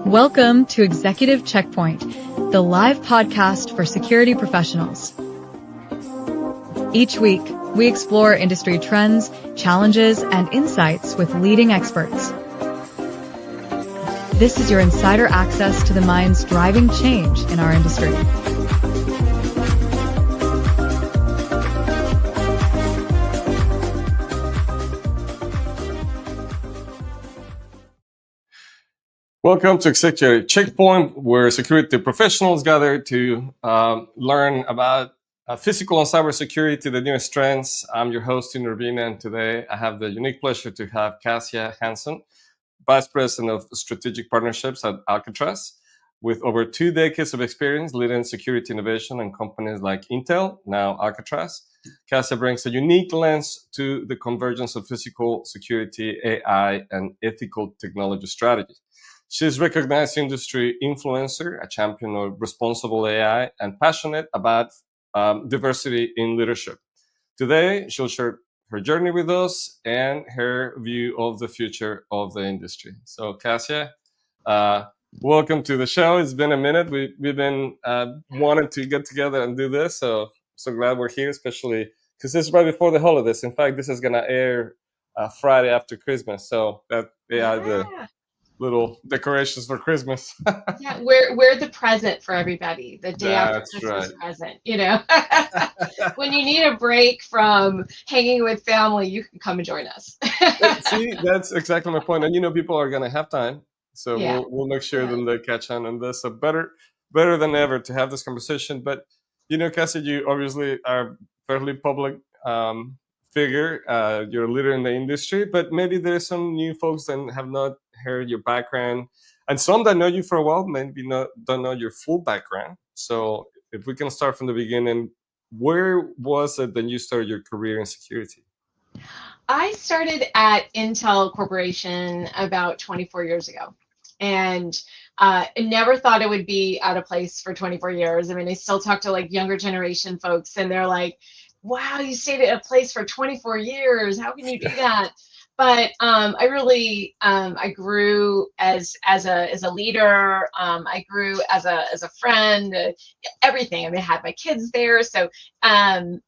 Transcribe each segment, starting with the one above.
Welcome to Executive Checkpoint, the live podcast for security professionals. Each week, we explore industry trends, challenges, and insights with leading experts. This is your insider access to the minds driving change in our industry. Welcome to Executive Checkpoint, where security professionals gather to learn about physical and cybersecurity, the newest trends. I'm your host, Tino Urbina, and today I have the unique pleasure to have Kasia Hanson, Vice President of Strategic Partnerships at Alcatraz, with over 2 decades of experience leading security innovation in companies like Intel, now Alcatraz. Kasia brings a unique lens to the convergence of physical security, AI, and ethical technology strategy. She's a recognized industry influencer, a champion of responsible AI, and passionate about diversity in leadership. Today, she'll share her journey with us and her view of the future of the industry. So, Kasia, welcome to the show. It's been a minute. We've been wanting to get together and do this, so glad we're here, especially because this is right before the holidays. In fact, this is going to air Friday after Christmas, so the little decorations for Christmas. Yeah, we're the present for everybody. The day after Christmas present, you know. When you need a break from hanging with family, you can come and join us. See, that's exactly my point. And people are gonna have time, so we'll make sure that they catch on this. So better than ever to have this conversation. But Kasia, you obviously are fairly public figure. You're a leader in the industry, but maybe there's some new folks that have not heard your background, and some that know you for a while maybe don't know your full background. So if we can start from the beginning, where was it that you started your career in security? I started at Intel Corporation about 24 years ago, and I never thought it would be out of place for 24 years. I mean, I still talk to like younger generation folks, and they're like, wow, you stayed at a place for 24 years. How can you do that? But I really I grew as a leader. I grew as a friend. Everything. I mean, I had my kids there, so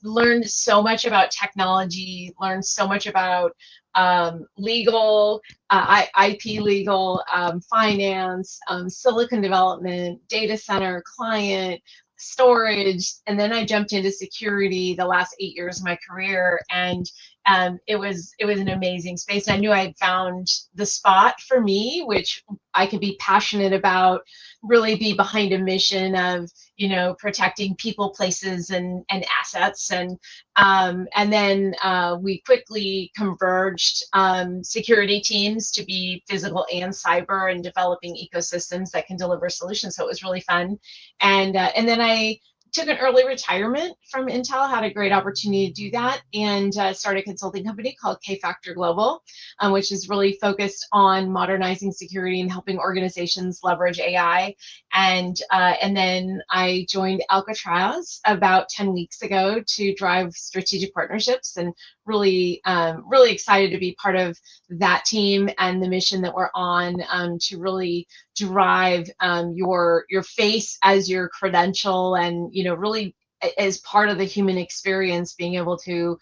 learned so much about technology. Learned so much about legal, IP legal, finance, silicon development, data center, client, storage, and then I jumped into security the last 8 years of my career, and it was an amazing space. And I knew I had found the spot for me, which I could be passionate about, really be behind a mission of protecting people, places, and assets. And then we quickly converged security teams to be physical and cyber, and developing ecosystems that can deliver solutions. So it was really fun. And then I took an early retirement from Intel, had a great opportunity to do that, and started a consulting company called K-Factor Global, which is really focused on modernizing security and helping organizations leverage AI. And then I joined Alcatraz about 10 weeks ago to drive strategic partnerships, and really excited to be part of that team and the mission that we're on, to really drive your face as your credential, and really as part of the human experience, being able to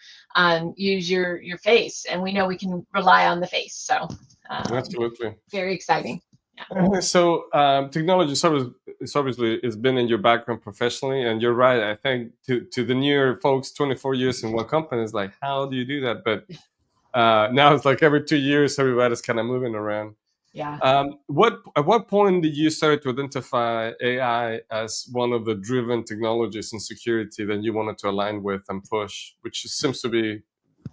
use your face. And we know we can rely on the face, so absolutely very exciting. So technology is obviously has been in your background professionally, and you're right. I think to the newer folks, 24 years in one company is like, how do you do that? But now it's like every 2 years, everybody's kind of moving around. Yeah. At what point did you start to identify AI as one of the driven technologies in security that you wanted to align with and push, which seems to be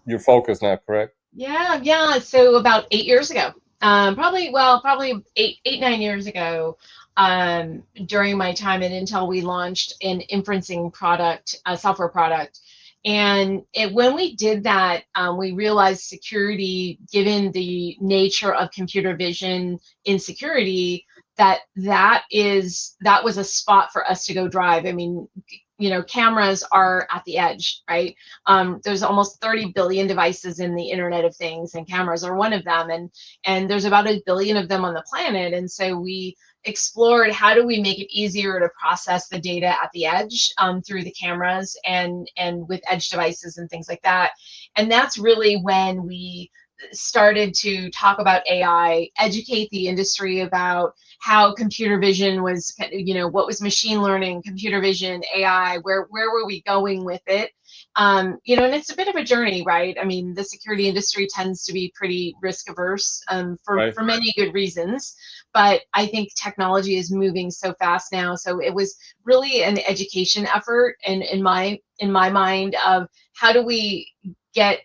your focus now, correct? Yeah. So about 8 years ago. Probably 9 years ago, during my time at Intel, we launched an inferencing product, a software product. And when we did that, we realized security, given the nature of computer vision in security, that was a spot for us to go drive. I mean, cameras are at the edge, right? There's almost 30 billion devices in the Internet of Things, and cameras are one of them. And there's about 1 billion of them on the planet. And so we explored, how do we make it easier to process the data at the edge through the cameras and with edge devices and things like that. And that's really when we started to talk about AI, educate the industry about how computer vision was, what was machine learning, computer vision, AI, where were we going with it? And it's a bit of a journey, right? I mean, the security industry tends to be pretty risk averse for many good reasons, but I think technology is moving so fast now. So it was really an education effort, and in my mind, of how do we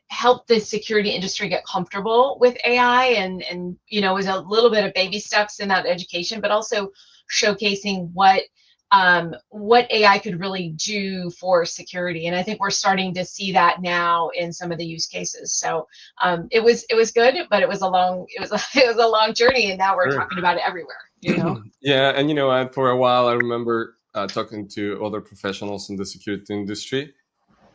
help the security industry get comfortable with AI, and it was a little bit of baby steps in that education, but also showcasing what AI could really do for security. And I think we're starting to see that now in some of the use cases. So it was good, but it was a long journey, and now we're talking about it everywhere. Yeah, and for a while I remember talking to other professionals in the security industry,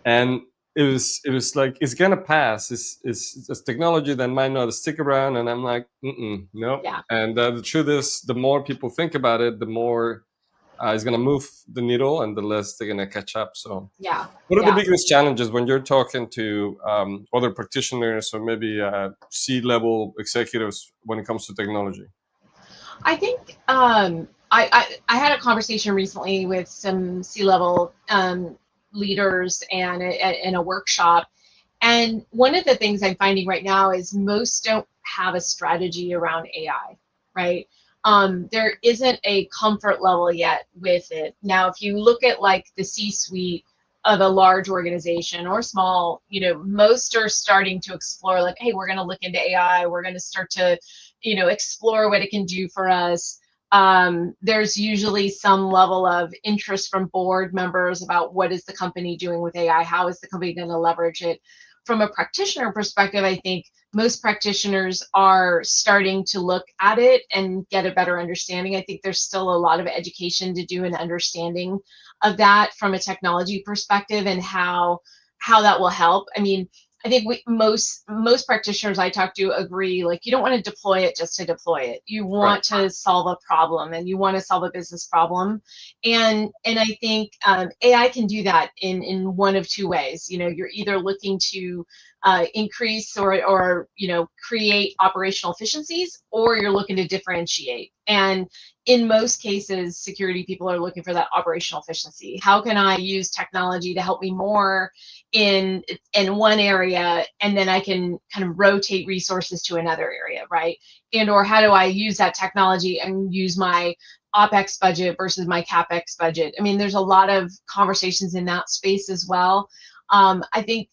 and it was like, it's gonna pass. It's technology that might not stick around, and I'm like, no. Yeah. And the truth is, the more people think about it, the more it's gonna move the needle, and the less they're gonna catch up. So, yeah. what are the biggest challenges when you're talking to other practitioners, or maybe C-level executives, when it comes to technology? I think I had a conversation recently with some C-level leaders and in a workshop. And one of the things I'm finding right now is most don't have a strategy around AI, right? There isn't a comfort level yet with it. Now, if you look at like the C-suite of a large organization or small, most are starting to explore, like, hey, we're going to look into AI. We're going to start to, explore what it can do for us. There's usually some level of interest from board members about what is the company doing with AI? How is the company going to leverage it? From a practitioner perspective, I think most practitioners are starting to look at it and get a better understanding. I think there's still a lot of education to do and understanding of that from a technology perspective, and how that will help. I mean, I think most practitioners I talk to agree, like, you don't want to deploy it just to deploy it. You want to solve a problem, and you want to solve a business problem. And I think AI can do that in one of two ways. You're either looking to increase or create operational efficiencies, or you're looking to differentiate. And in most cases, security people are looking for that operational efficiency. How can I use technology to help me more in one area, and then I can kind of rotate resources to another area, right? And or how do I use that technology and use my OpEx budget versus my CapEx budget? I mean, there's a lot of conversations in that space as well. I think,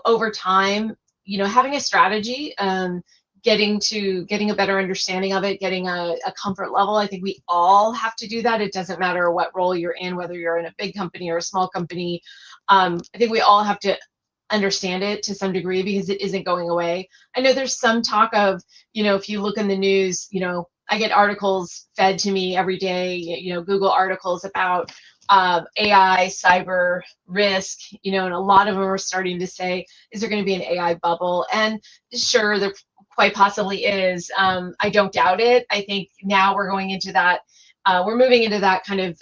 over time, having a strategy, getting a better understanding of it, getting a comfort level. I think we all have to do that. It doesn't matter what role you're in, whether you're in a big company or a small company. I think we all have to understand it to some degree, because it isn't going away. I know there's some talk of, if you look in the news, I get articles fed to me every day, Google articles about AI, cyber risk, and a lot of them are starting to say, is there going to be an AI bubble? And sure, there quite possibly is. I don't doubt it. I think now we're going into that, we're moving into that kind of,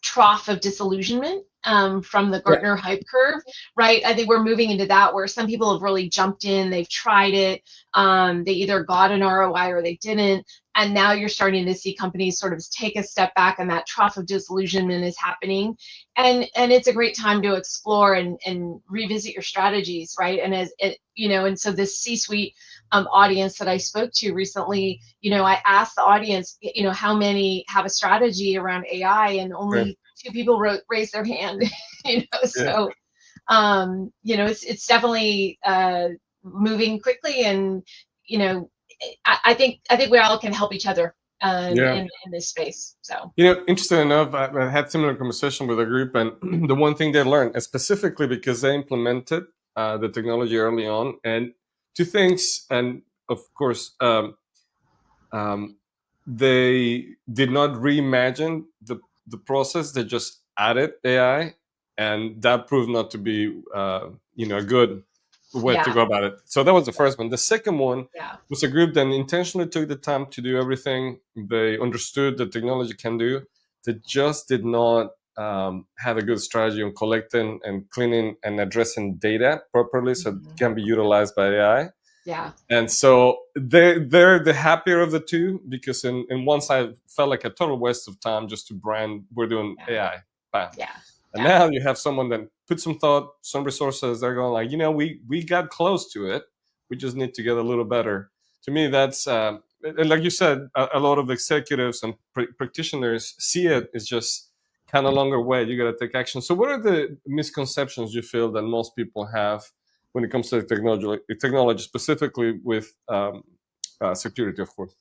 trough of disillusionment from the Gartner hype curve, right? I think we're moving into that, where some people have really jumped in, they've tried it, they either got an ROI or they didn't, and now you're starting to see companies sort of take a step back, and that trough of disillusionment is happening, and it's a great time to explore and revisit your strategies, right? And as it, and so this C-suite audience that I spoke to recently, I asked the audience, how many have a strategy around AI, and only 2 people raised their hand. So it's definitely moving quickly, and I think we all can help each other in this space. So interesting enough, I had similar conversation with a group, and the one thing they learned, specifically because they implemented the technology early on, and 2 things, and of course, they did not reimagine the process. They just added AI, and that proved not to be a good way to Yeah. go about it. So that was the first one. The second one Yeah. was a group that intentionally took the time to do everything they understood the technology can do. They just did not have a good strategy on collecting and cleaning and addressing data properly so it can be utilized by AI. Yeah. And so they're the happier of the two, because in one side felt like a total waste of time just to brand we're doing AI. Bam. Yeah. And now you have someone that put some thought, some resources. They're going like, we got close to it. We just need to get a little better. To me, that's and like you said, a lot of executives and practitioners see it as just kind of longer way. You got to take action. So, what are the misconceptions you feel that most people have when it comes to technology specifically with security, of course?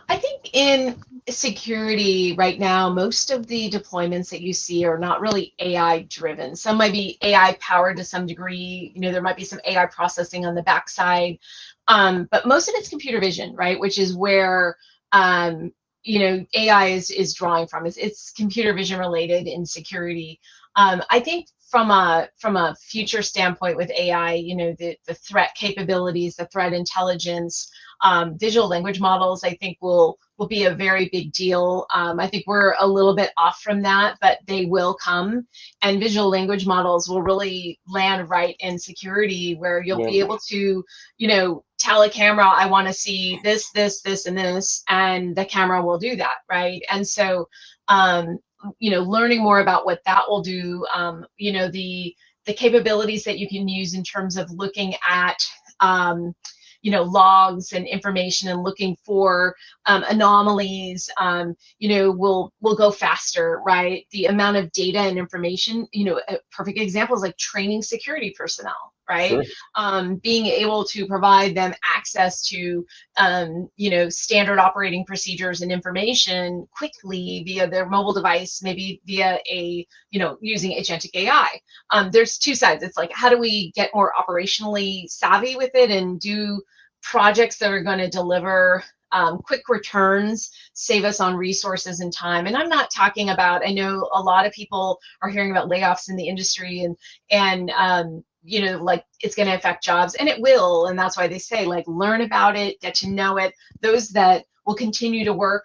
I think in security right now, most of the deployments that you see are not really AI driven. Some might be AI powered to some degree. There might be some AI processing on the backside, but most of it's computer vision, right? Which is where AI is drawing from. It's computer vision related in security. I think from a future standpoint with AI, the threat capabilities, the threat intelligence, visual language models, I think will be a very big deal. I think we're a little bit off from that, but they will come. And visual language models will really land right in security, where you'll be able to, tell a camera, I want to see this, this, this, and this, and the camera will do that, right? And so, learning more about what that will do, the capabilities that you can use in terms of looking at logs and information and looking for anomalies, will go faster, right? The amount of data and information, a perfect example is like training security personnel, right? Sure. Being able to provide them access to, standard operating procedures and information quickly via their mobile device, maybe via using agentic AI. There's two sides. It's like, how do we get more operationally savvy with it and do projects that are going to deliver quick returns, save us on resources and time. And I'm not talking about, I know a lot of people are hearing about layoffs in the industry and like it's going to affect jobs, and it will. And that's why they say, like, learn about it, get to know it. Those that will continue to work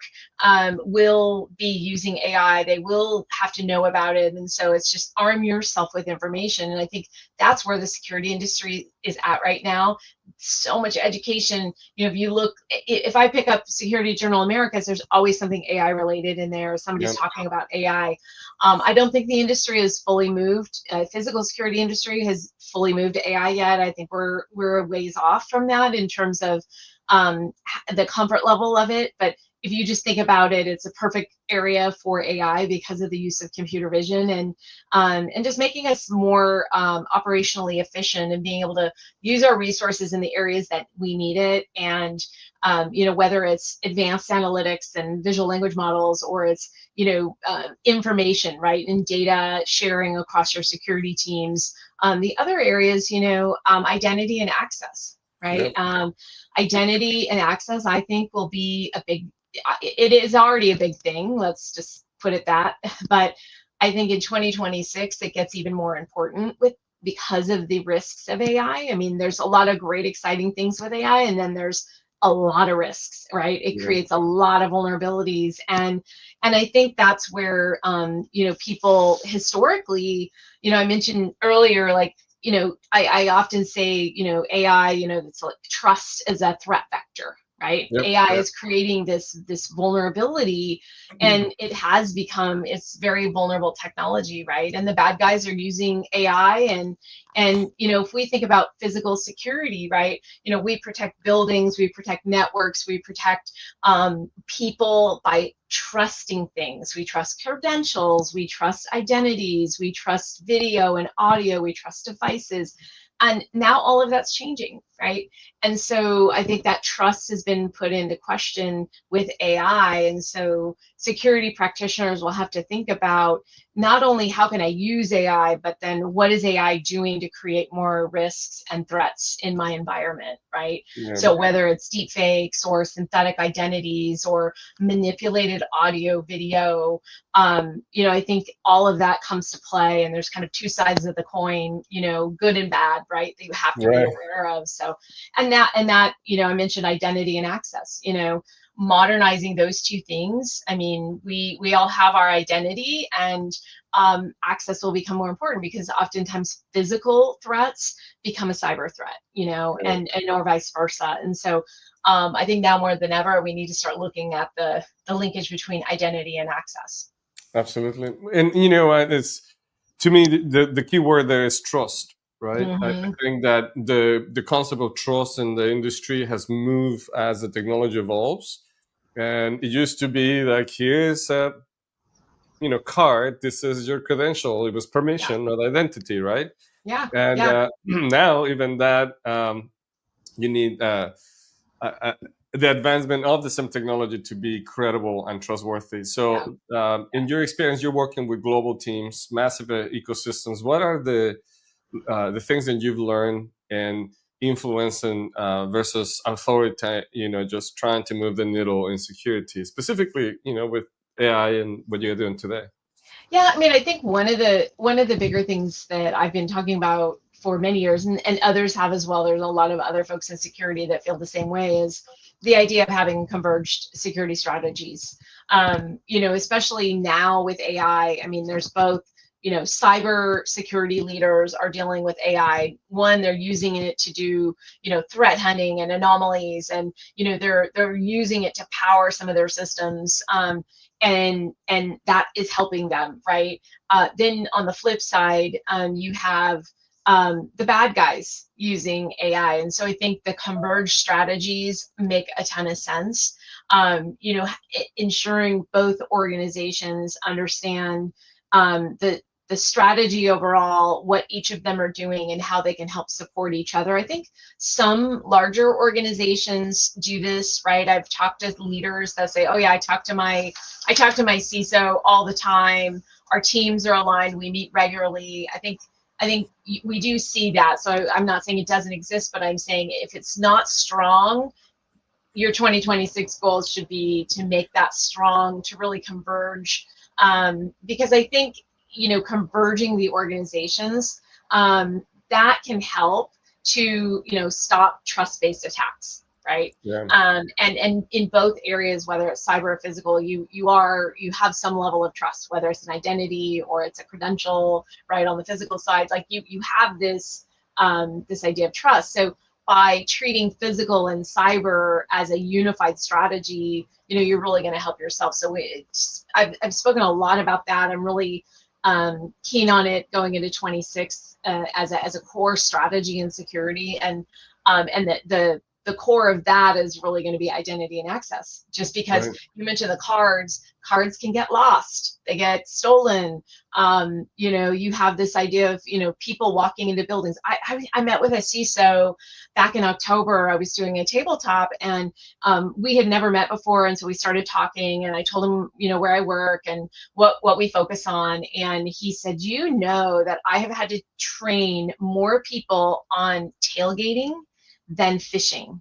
will be using AI. They will have to know about it. And so it's just arm yourself with information. And I think that's where the security industry is at right now. So much education. If you look, if I pick up Security Journal Americas, there's always something AI related in there. Somebody's talking about AI. I don't think the industry is fully moved. Physical security industry has fully moved to AI yet. I think we're a ways off from that in terms of the comfort level of it. But if you just think about it, it's a perfect area for AI because of the use of computer vision and just making us more operationally efficient and being able to use our resources in the areas that we need it. And whether it's advanced analytics and visual language models, or it's information, right, and data sharing across your security teams. The other areas, identity and access, right? Identity and access, I think, will be it is already a big thing. Let's just put it that. But I think in 2026, it gets even more important because of the risks of AI. I mean, there's a lot of great, exciting things with AI, and then there's a lot of risks, right? It creates a lot of vulnerabilities. And I think that's where, people historically, I mentioned earlier, like, I often say, AI, it's like trust as a threat vector, right? AI is creating this vulnerability, and it's very vulnerable technology, right? And the bad guys are using AI, and if we think about physical security, right, we protect buildings, we protect networks, we protect people by trusting things. We trust credentials, we trust identities, we trust video and audio, we trust devices. And now all of that's changing. right? And so I think that trust has been put into question with AI. And so security practitioners will have to think about not only how can I use AI, but then what is AI doing to create more risks and threats in my environment, right? Yeah. So whether it's deep fakes or synthetic identities or manipulated audio, video, I think all of that comes to play, and there's kind of two sides of the coin, good and bad, right? That you have to be Right. aware of. So, and that, I mentioned identity and access, modernizing those two things. I mean, we all have our identity, and access will become more important because oftentimes physical threats become a cyber threat, and or vice versa. And so I think now more than ever, we need to start looking at the linkage between identity and access. Absolutely. And it's, to me, the key word there is trust, right? I Mm-hmm. think that the concept of trust in the industry has moved as the technology evolves. And it used to be like, here's a card, this is your credential. It was permission, not identity, right? Yeah. And Yeah. now even that, you need uh, the advancement of the same technology to be credible and trustworthy. Yeah. So, in your experience, you're working with global teams, massive ecosystems. What are the things that you've learned in influencing versus authority? Just trying to move the needle in security, specifically, with AI and what you're doing today. Yeah, I mean, I think one of the bigger things that I've been talking about for many years, and others have as well, there's a lot of other folks in security that feel the same way, is the idea of having converged security strategies. Especially now with AI, I mean, there's both, cyber security leaders are dealing with AI. One, they're using it to do, threat hunting and anomalies, and, they're using it to power some of their systems. And that is helping them, right? Then on the flip side, you have the bad guys using AI, and so I think the converged strategies make a ton of sense. Ensuring both organizations understand the strategy overall, what each of them are doing, and how they can help support each other. I think some larger organizations do this, right? I've talked to leaders that say, "Oh yeah, I talk to my CISO all the time. Our teams are aligned. We meet regularly." I think we do see that. So I'm not saying it doesn't exist, but I'm saying if it's not strong, your 2026 goals should be to make that strong, to really converge. Because I think, converging the organizations, that can help to, stop trust-based attacks, right? Yeah. And in both areas, whether it's cyber or physical, you have some level of trust, whether it's an identity or it's a credential, right? On the physical side, like you have this idea of trust. So by treating physical and cyber as a unified strategy, you're really going to help yourself. So I've spoken a lot about that. I'm really keen on it going into 26 as a core strategy in security, and the core of that is really going to be identity and access. Just because Right. you mentioned the cards can get lost, they get stolen. You have this idea of people walking into buildings. I met with a CISO back in October. I was doing a tabletop, and we had never met before, and so we started talking, and I told him where I work and what we focus on, and he said, that I have had to train more people on tailgating than phishing.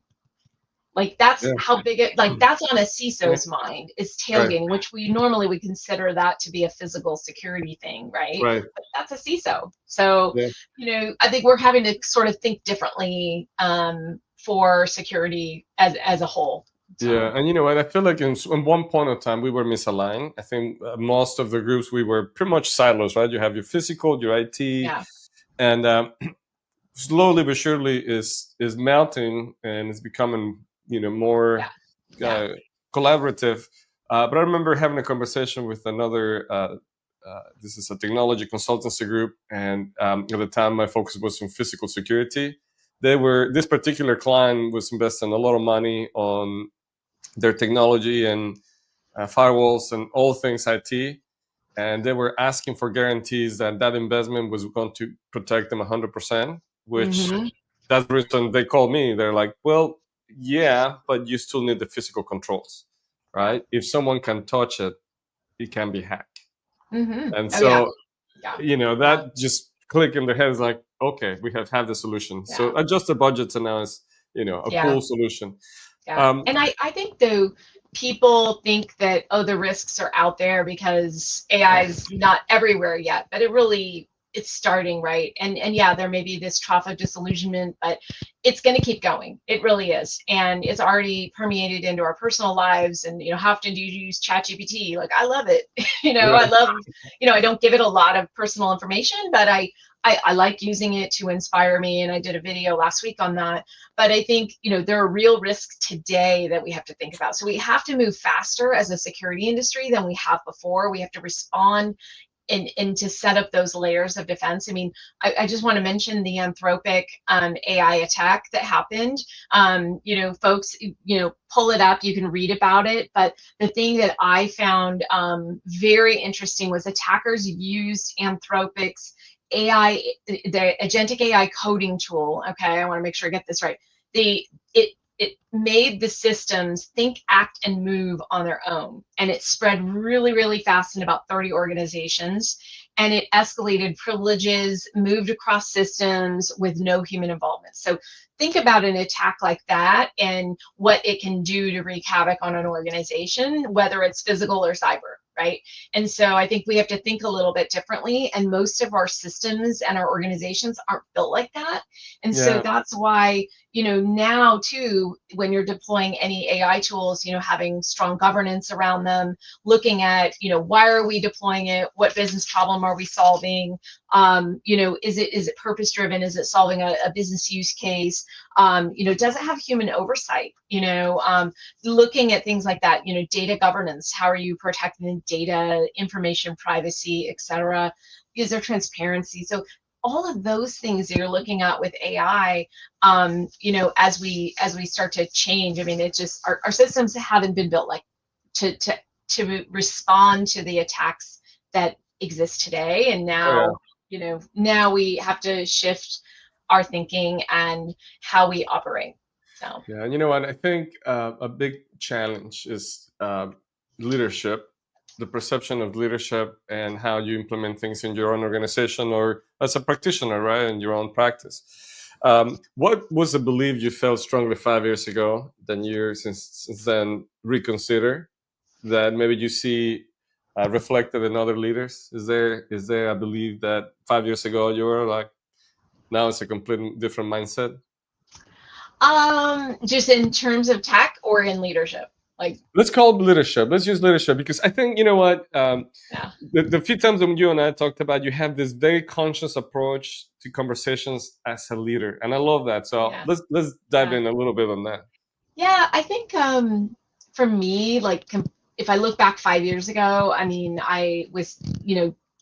Like that's Yeah. how big it, like that's on a CISO's mind, is Right. tailgating, which we normally would consider that to be a physical security thing, right? Right. But that's a CISO. So, Yeah. I think we're having to sort of think differently for security as a whole. So. Yeah, and you know what? I feel like in one point of time we were misaligned. I think most of the groups we were pretty much silos, right? You have your physical, your IT, Yeah. and slowly but surely is mounting and it's becoming more Yeah. collaborative. But I remember having a conversation with another. This is a technology consultancy group, and at the time my focus was on physical security. This particular client was investing a lot of money on their technology and firewalls and all things IT. And they were asking for guarantees that investment was going to protect them 100%, which Mhm. that's the reason they call me. They're like, well, yeah, but you still need the physical controls, right? If someone can touch it, it can be hacked. And Oh yeah, so, yeah, yeah, that just click in their head is like, okay, we have the solution. yeah, So adjust the budgets, and now it's, a yeah. cool solution. Yeah. Um, And I think though people think that, oh, the risks are out there because AI is not everywhere yet, but it's starting, right? And yeah, there may be this trough of disillusionment, but it's going to keep going. It really is. And it's already permeated into our personal lives. And, how often do you use ChatGPT? Like, I love it. I right. love, I don't give it a lot of personal information, but I like using it to inspire me. And I did a video last week on that. But I think, there are real risks today that we have to think about. So we have to move faster as a security industry than we have before. We have to respond and to set up those layers of defense. I mean, I just want to mention the Anthropic AI attack that happened. Folks, pull it up. You can read about it. But the thing that I found very interesting was attackers used Anthropic's AI, the agentic AI coding tool. Okay, I want to make sure I get this right. It made the systems think, act, and move on their own, and it spread really, really fast in about 30 organizations. And it escalated privileges, moved across systems with no human involvement. So think about an attack like that and what it can do to wreak havoc on an organization, whether it's physical or cyber, right? And so I think we have to think a little bit differently. And most of our systems and our organizations aren't built like that. And so Yeah. that's why, now too, when you're deploying any AI tools, having strong governance around them, looking at, why are we deploying it? What business problem are we solving? Is it purpose driven? Is it solving a business use case? Does it have human oversight? Looking at things like that, data governance, how are you protecting the data, information privacy, et cetera? Is there transparency? So all of those things that you're looking at with AI, as we start to change, I mean, it just, our systems haven't been built like to respond to the attacks that exist today. And Oh yeah. now we have to shift our thinking and how we operate. So Yeah, and you know what? I think a big challenge is leadership, the perception of leadership, and how you implement things in your own organization or as a practitioner, right, in your own practice. What was a belief you felt strongly 5 years ago that you since then reconsider that maybe you see reflected in other leaders? Is there a belief that 5 years ago you were like, now it's a completely different mindset? just in terms of tech or in leadership, like, Let's call it leadership. Let's use leadership because I think, you know what, yeah, the few times when you and I talked about, you have this very conscious approach to conversations as a leader, and I love that. So yeah, let's dive yeah. in a little bit on that. Yeah, I think for me, like if I look back 5 years ago, I mean, I was,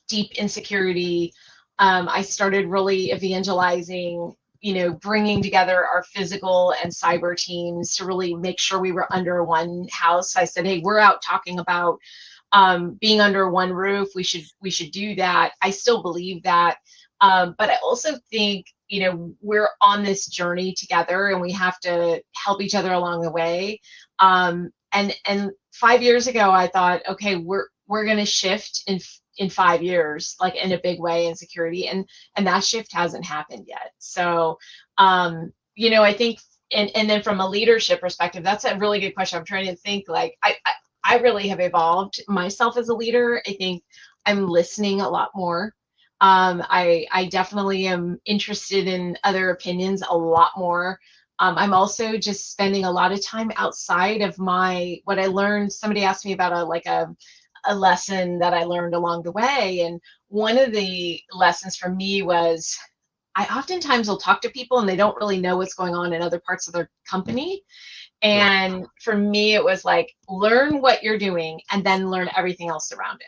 deep insecurity. I started really evangelizing, bringing together our physical and cyber teams to really make sure we were under one house. I said, hey, we're out talking about being under one roof. We should do that. I still believe that. But I also think, we're on this journey together and we have to help each other along the way. And 5 years ago, I thought, okay, we're going to shift in 5 years, like in a big way in security. And that shift hasn't happened yet. So, I think, and then from a leadership perspective, that's a really good question. I'm trying to think like, I really have evolved myself as a leader. I think I'm listening a lot more. I definitely am interested in other opinions a lot more. I'm also just spending a lot of time outside of what I learned. Somebody asked me about a lesson that I learned along the way. And one of the lessons for me was I oftentimes will talk to people and they don't really know what's going on in other parts of their company. Yeah. And for me, it was like, learn what you're doing and then learn everything else around it.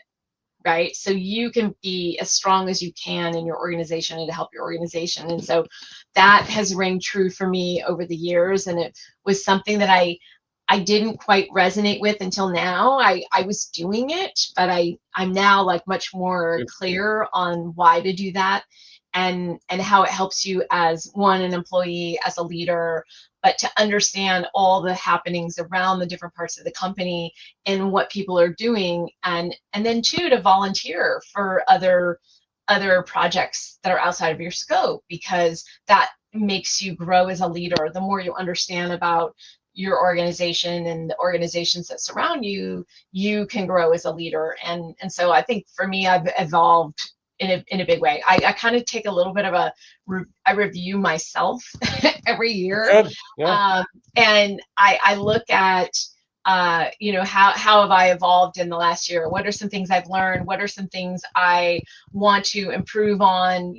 Right. So you can be as strong as you can in your organization and to help your organization. And so that has rang true for me over the years. And it was something that I didn't quite resonate with until now. I was doing it, but I'm now like much more clear on why to do that. and how it helps you as an employee, as a leader, but to understand all the happenings around the different parts of the company and what people are doing, and then two, to volunteer for other projects that are outside of your scope, because that makes you grow as a leader. The more you understand about your organization and the organizations that surround you, you can grow as a leader. And so I think for me, I've evolved in a big way. I kind of take a little bit of I review myself every year. Good. Yeah. And I look at, how have I evolved in the last year? What are some things I've learned? What are some things I want to improve on?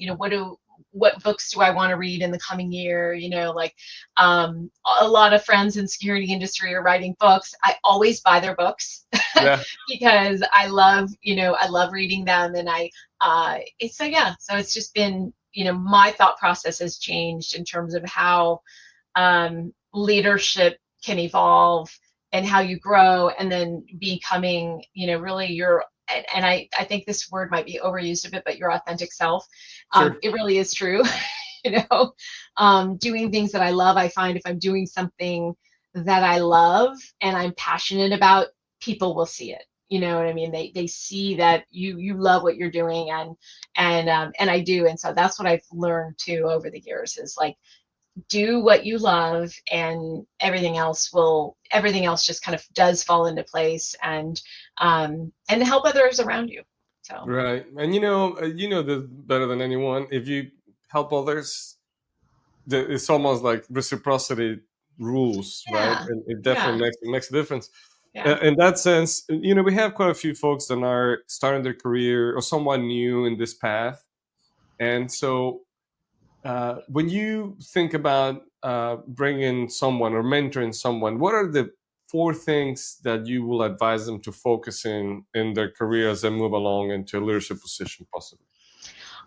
What books do I want to read in the coming year? A lot of friends in the security industry are writing books. I always buy their books Yeah. because I love reading them. And so it's just been, my thought process has changed in terms of how leadership can evolve and how you grow, and then becoming, really and I think this word might be overused a bit, but your authentic self. Sure. It really is true. Doing things that I love. I find if I'm doing something that I love and I'm passionate about, people will see it. You know what I mean? They see that you love what you're doing, and I do. And so that's what I've learned too over the years, is like, do what you love, and everything else just kind of does fall into place, and help others around you. So Right. And you know this better than anyone. If you help others, it's almost like reciprocity rules, right? yeah, And it yeah, definitely makes a difference. yeah. In that sense, we have quite a few folks that are starting their career or someone new in this path. And so when you think about bringing someone or mentoring someone, what are the 4 things that you will advise them to focus in their career as they move along into a leadership position, possibly?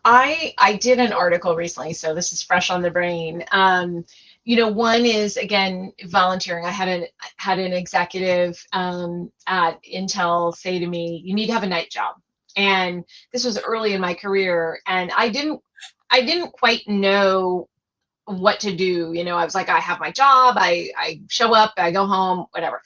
I did an article recently, so this is fresh on the brain. One is, again, volunteering. I had an executive at Intel say to me, "You need to have a night job." And this was early in my career, and I didn't quite know what to do. I was like, I have my job, I show up, I go home, whatever.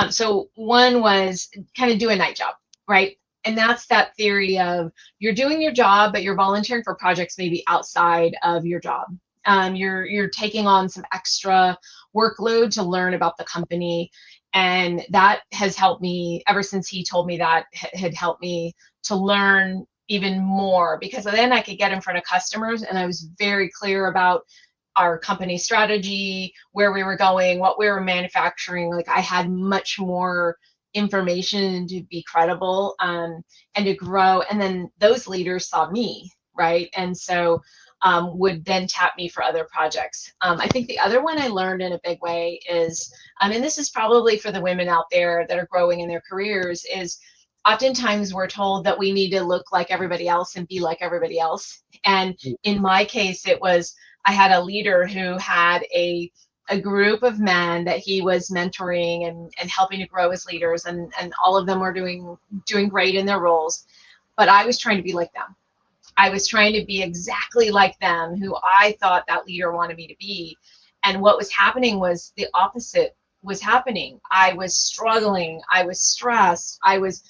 So one was kind of do a night job, right? And that's that theory of, you're doing your job, but you're volunteering for projects maybe outside of your job. You're taking on some extra workload to learn about the company. And that has helped me, ever since he told me that, had helped me to learn even more, because then I could get in front of customers, and I was very clear about our company strategy, where we were going, what we were manufacturing. Like, I had much more information to be credible, and to grow. And then those leaders saw me, right? And so would then tap me for other projects. I think the other one I learned in a big way is, and this is probably for the women out there that are growing in their careers, is oftentimes we're told that we need to look like everybody else and be like everybody else. And in my case, it was, I had a leader who had a group of men that he was mentoring and helping to grow as leaders, and all of them were doing great in their roles. But I was trying to be like them. I was trying to be exactly like them, who I thought that leader wanted me to be. And what was happening was the opposite was happening. I was struggling. I was stressed. I was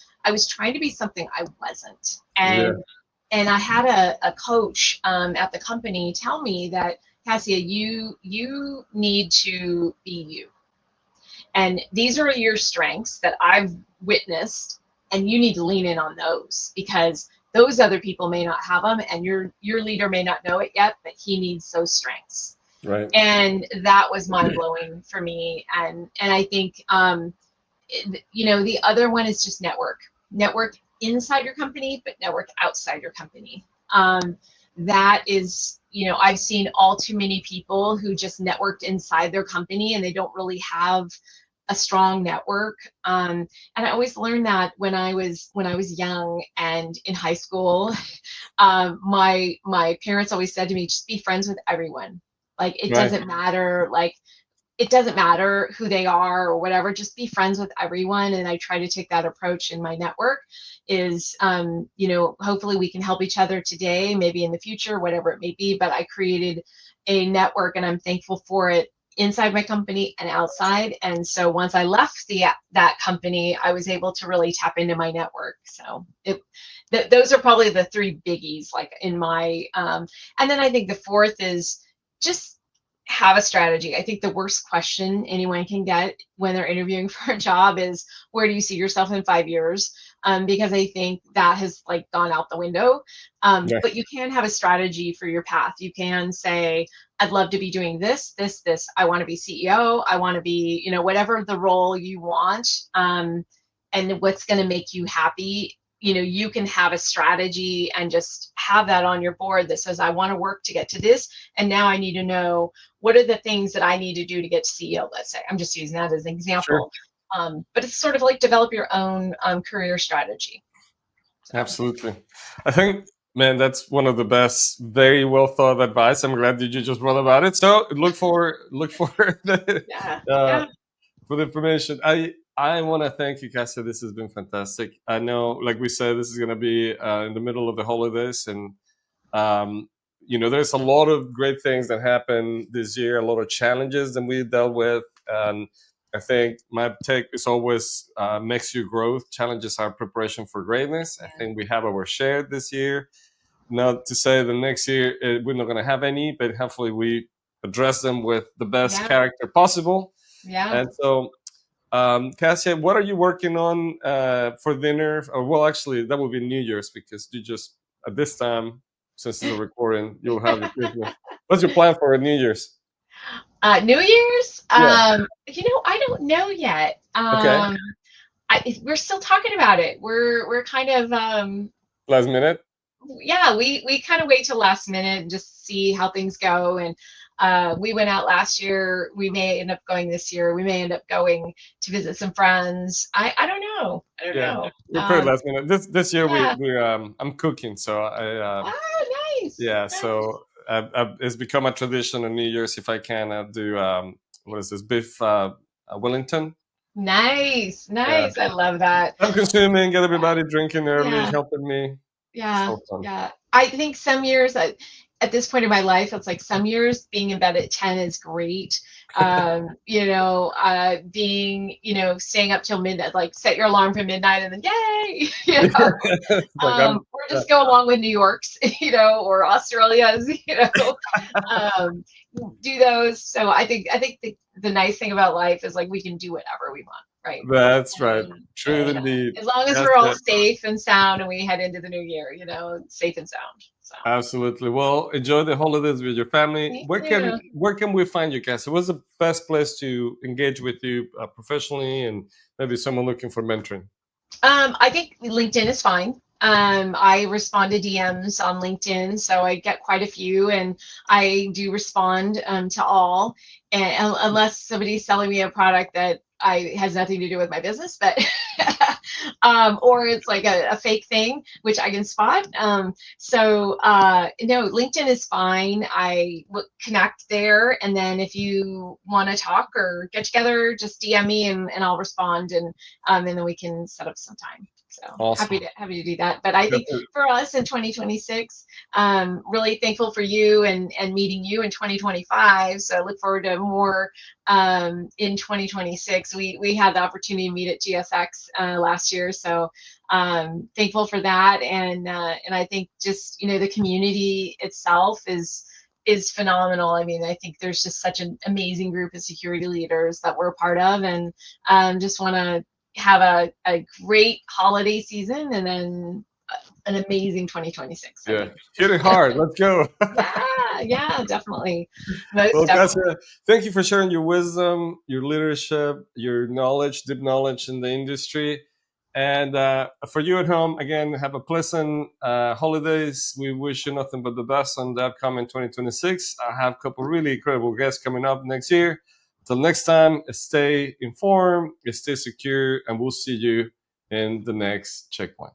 trying to be something I wasn't. Yeah. And I had a coach at the company tell me that, Kasia, you need to be you. And these are your strengths that I've witnessed, and you need to lean in on those, because those other people may not have them, and your leader may not know it yet, but he needs those strengths. Right. And that was mind-blowing for me. And I think the other one is just network inside your company, but network outside your company. That is, I've seen all too many people who just networked inside their company, and they don't really have a strong network. And I always learned that when I was young and in high school. My parents always said to me, just be friends with everyone. Like, it Right. doesn't matter. Like, it doesn't matter who they are or whatever, just be friends with everyone. And I try to take that approach in my network is, hopefully we can help each other today, maybe in the future, whatever it may be. But I created a network and I'm thankful for it inside my company and outside. And so once I left that company, I was able to really tap into my network. So those are probably the three biggies, like in my, and then I think the fourth is just have a strategy. I think the worst question anyone can get when they're interviewing for a job is, where do you see yourself in 5 years? Because I think that has like gone out the window. Yeah. But you can have a strategy for your path. You can say, I'd love to be doing this. I want to be CEO. I want to be, whatever the role you want, and what's going to make you happy. You can have a strategy and just have that on your board that says, I want to work to get to this. And now I need to know, what are the things that I need to do to get to CEO, let's say. I'm just using that as an example. Sure. But it's sort of like develop your own career strategy. So. Absolutely. I think, man, that's one of the best, very well thought advice. I'm glad that you just wrote about it. So look for the for the information. I want to thank you, Kasia. This has been fantastic. I know, like we said, this is going to be in the middle of the holidays, and there's a lot of great things that happened this year, a lot of challenges that we dealt with, and I think my take is always makes you growth. Challenges are preparation for greatness. I think we have our share this year. Not to say the next year we're not going to have any, but hopefully we address them with the best character possible. Yeah. And so, Kasia, what are you working on for dinner? Well, actually, that will be New Year's, because you just, at this time, since it's a recording, you'll have the Christmas. What's your plan for New Year's? New Year's? Yeah. I don't know yet. Okay. We're still talking about it. We're kind of last minute. Yeah, we kind of wait till last minute and just see how things go. And we went out last year. We may end up going this year. We may end up going to visit some friends. I don't know. I don't know. We're pretty last minute. This year I'm cooking, so nice. Yeah, nice. So it's become a tradition on New Year's. If I can, I'll do what is this, beef Wellington. Nice. I love that. I'm consuming, get everybody drinking early, helping me. Yeah. I think some years at this point in my life, it's like some years being in bed at 10 is great. Being, staying up till midnight, like set your alarm for midnight and then yay, or just go along with New York's, or Australia's, do those. So I think the nice thing about life is like we can do whatever we want. Right. That's right. True indeed. As long as we're all safe and sound and we head into the new year, safe and sound. So. Absolutely. Well, enjoy the holidays with your family. Where can we find you, Kasia? What's the best place to engage with you professionally, and maybe someone looking for mentoring? I think LinkedIn is fine. I respond to DMs on LinkedIn, so I get quite a few, and I do respond to all, and unless somebody's selling me a product that has nothing to do with my business, but or it's like a fake thing, which I can spot. No, LinkedIn is fine. I connect there, and then if you want to talk or get together, just DM me and I'll respond, and then we can set up some time. So awesome. happy to do that. But I think for us in 2026, really thankful for you and meeting you in 2025. So I look forward to more in 2026. We had the opportunity to meet at GSX last year, so thankful for that. And I think just the community itself is phenomenal. I mean, I think there's just such an amazing group of security leaders that we're a part of, and just want to have a great holiday season and then an amazing 2026. Yeah, hit it hard. Let's go. yeah, definitely. Kasia, thank you for sharing your wisdom, your leadership, your knowledge, deep knowledge in the industry. And for you at home, again, have a pleasant holidays. We wish you nothing but the best on the upcoming 2026. I have a couple really incredible guests coming up next year. Till next time, stay informed, stay secure, and we'll see you in the next checkpoint.